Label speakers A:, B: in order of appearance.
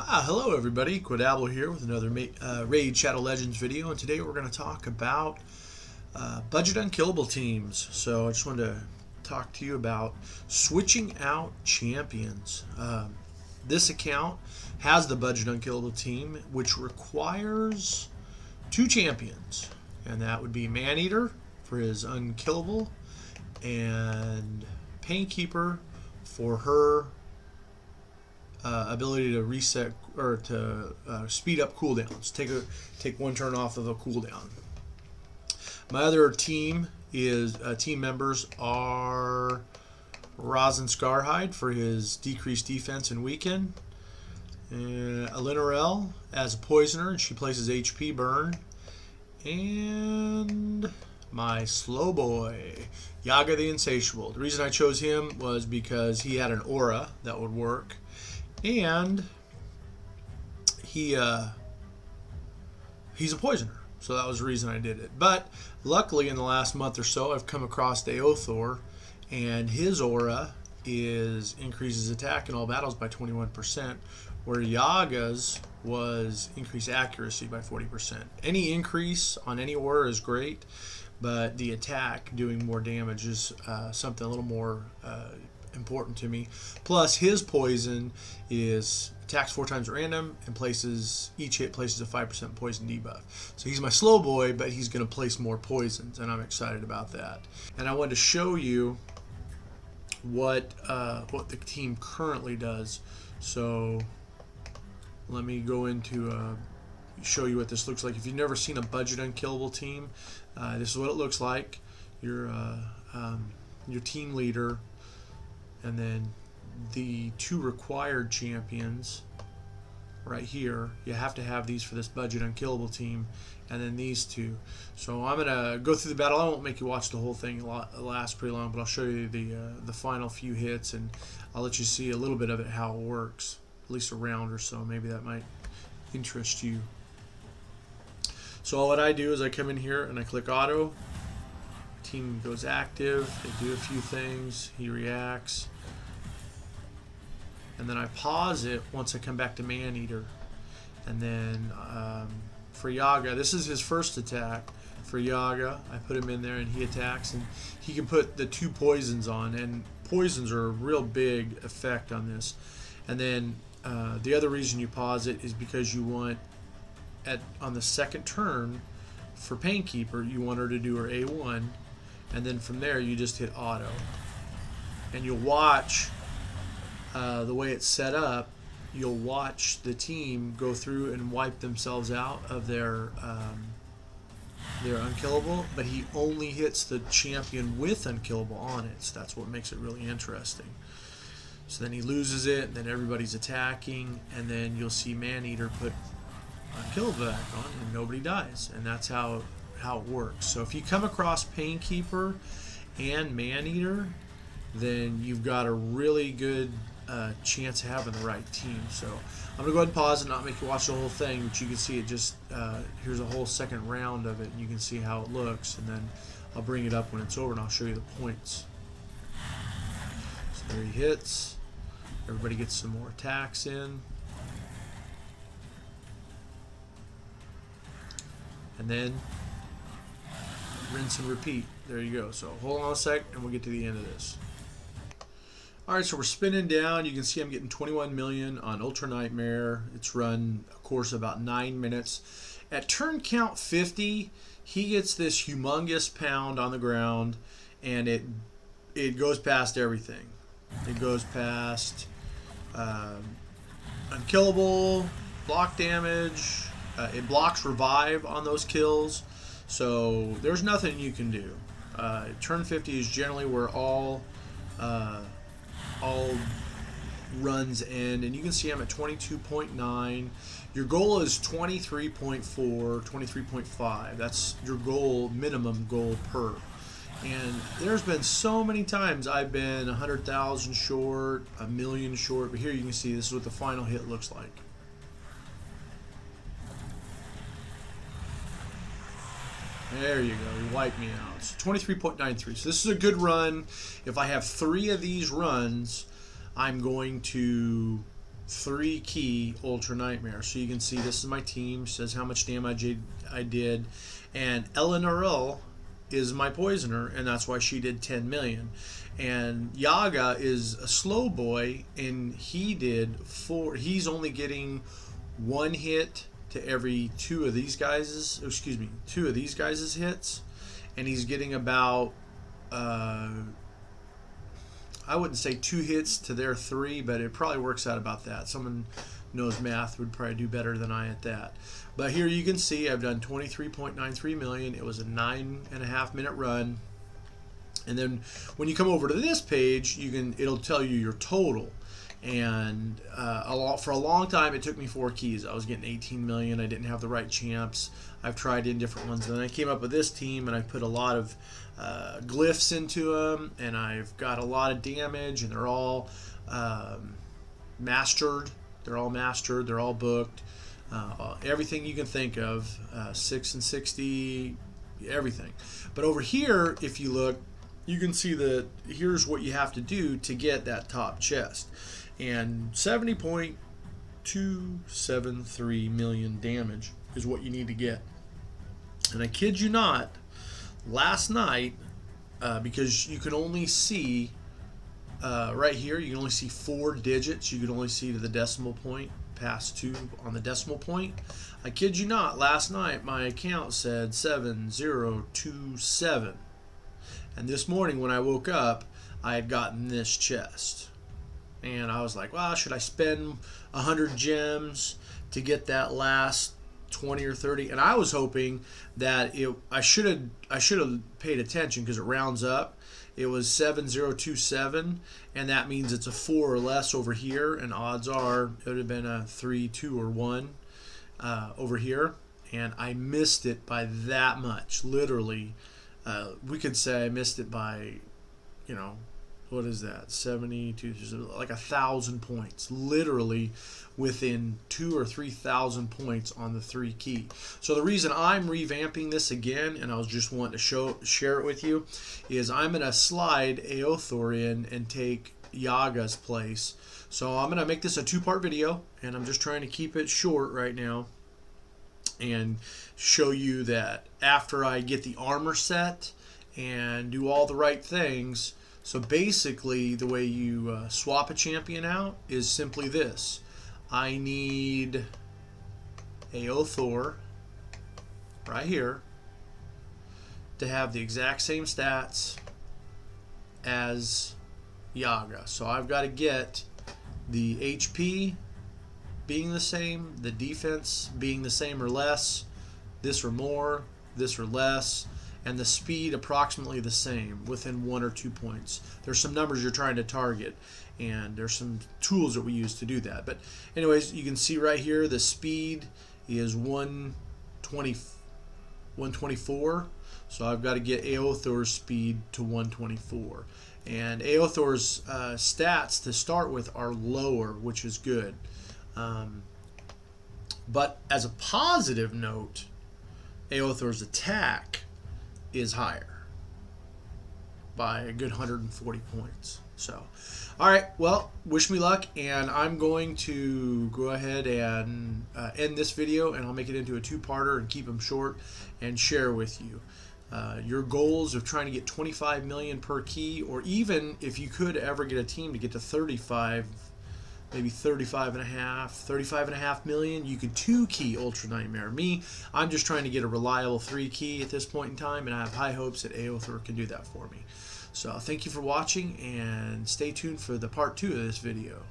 A: Hello everybody, Quadabble here with another Raid Shadow Legends video, and today we're going to talk about budget unkillable teams. So I just wanted to talk to you about switching out champions. This account has the budget unkillable team, which requires two champions, and that would be Maneater for his unkillable and Painkeeper for her ability to reset or to speed up cooldowns. Take one turn off of a cooldown. My other team members are Rosin Scarhide for his decreased defense and weaken, Alinarel as a poisoner, and she places HP burn, and my slow boy Yaga the Insatiable. The reason I chose him was because he had an aura that would work, and he's a poisoner, so that was the reason I did it. But luckily in the last month or so I've come across Aothar, and his aura increases attack in all battles by 21%, where Yaga's was increase accuracy by 40%. Any increase on any aura is great, but the attack doing more damage is something a little more important to me. Plus his poison is attacks 4 times at random, and each hit places a 5% poison debuff. So he's my slow boy, but he's going to place more poisons, and I'm excited about that. And I wanted to show you what the team currently does. So let me go into show you what this looks like. If you've never seen a budget unkillable team, this is what it looks like. Your team leader, and then the two required champions right here. You have to have these for this budget unkillable team, and then these two. So I'm gonna go through the battle. I won't make you watch the whole thing, it lasts pretty long, but I'll show you the final few hits, and I'll let you see a little bit of it, how it works, at least a round or so. Maybe that might interest you. So all that I do is I come in here and I click auto. Team goes active, they do a few things, he reacts, and then I pause it once I come back to Maneater. And then for Yaga, this is his first attack. For Yaga, I put him in there and he attacks, and he can put the 2 poisons on, and poisons are a real big effect on this. And then the other reason you pause it is because you want, on the second turn for Painkeeper, you want her to do her A1, and then from there you just hit auto. And you'll watch the way it's set up, you'll watch the team go through and wipe themselves out of their unkillable, but he only hits the champion with unkillable on it, so that's what makes it really interesting. So then he loses it, and then everybody's attacking, and then you'll see Maneater put unkillable back on, and nobody dies, and that's how it works. So if you come across Painkeeper and Maneater, then you've got a really good chance of having the right team. So I'm going to go ahead and pause and not make you watch the whole thing, but you can see it just, here's a whole second round of it, and you can see how it looks, and then I'll bring it up when it's over and I'll show you the points. So there he hits, everybody gets some more attacks in, and then rinse and repeat. There you go. So hold on a sec and we'll get to the end of this. Alright, so we're spinning down. You can see I'm getting 21 million on Ultra Nightmare. It's run a course about 9 minutes. At turn count 50, he gets this humongous pound on the ground, and it goes past everything. It goes past unkillable, block damage, it blocks revive on those kills, so there's nothing you can do. Turn 50 is generally where all runs end, and you can see I'm at 22.9. Your goal is 23.4, 23.5. That's your goal, minimum goal per. And there's been so many times I've been 100,000 short, 1,000,000 short, but here you can see this is what the final hit looks like. There you go, you wiped me out. So 23.93. So this is a good run. If I have 3 of these runs, I'm going to 3 key Ultra Nightmare. So you can see this is my team, says how much damage I did, and Eleanor is my poisoner, and that's why she did 10 million. And Yaga is a slow boy, and he did 4. He's only getting 1 hit to every 2 of these guys', excuse me, 2 of these guys' hits, and he's getting about I wouldn't say 2 hits to their 3, but it probably works out about that. Someone knows math would probably do better than I at that. But here you can see I've done 23.93 million. It was a 9.5 minute run. And then when you come over to this page, it'll tell you your total. And for a long time, it took me 4 keys. I was getting 18 million. I didn't have the right champs. I've tried in different ones. And then I came up with this team, and I put a lot of glyphs into them, and I've got a lot of damage, and they're all mastered. They're all mastered. They're all booked. Everything you can think of, 6 and 60, everything. But over here, if you look, you can see that here's what you have to do to get that top chest. And 70.273 million damage is what you need to get. And I kid you not, last night, because you can only see right here, you can only see 4 digits. You can only see to the decimal point, past 2 on the decimal point. I kid you not, last night my account said 7027. And this morning when I woke up, I had gotten this chest. And I was like, well, should I spend 100 gems to get that last 20 or 30? And I was hoping that I should have paid attention because it rounds up. It was 7027, and that means it's a 4 or less over here, and odds are it would have been a 3, 2, or 1 over here. And I missed it by that much. Literally, we could say I missed it by, what is that? 72, like 1,000 points. Literally within 2,000 or 3,000 points on the 3 key. So the reason I'm revamping this again, and I was just wanting to share it with you, is I'm going to slide Aothar in and take Yaga's place. So I'm going to make this a 2-part video, and I'm just trying to keep it short right now and show you that after I get the armor set and do all the right things. So basically the way you swap a champion out is simply this. I need Aothar right here to have the exact same stats as Yaga. So I've got to get the HP being the same, the defense being the same or less, this or more, this or less, and the speed approximately the same within 1 or 2 points. There's some numbers you're trying to target, and there's some tools that we use to do that. But anyways, you can see right here the speed is 124. So I've got to get Aothar's speed to 124. And Aothar's stats to start with are lower, which is good. But as a positive note, Aothar's attack is higher by a good 140 points. So, all right, well, wish me luck, and I'm going to go ahead and end this video, and I'll make it into a 2-parter and keep them short and share with you your goals of trying to get 25 million per key, or even if you could ever get a team to get to 35, maybe 35.5 million, you could 2-key Ultra Nightmare. Me, I'm just trying to get a reliable 3-key at this point in time, and I have high hopes that Aothar can do that for me. So thank you for watching, and stay tuned for the part 2 of this video.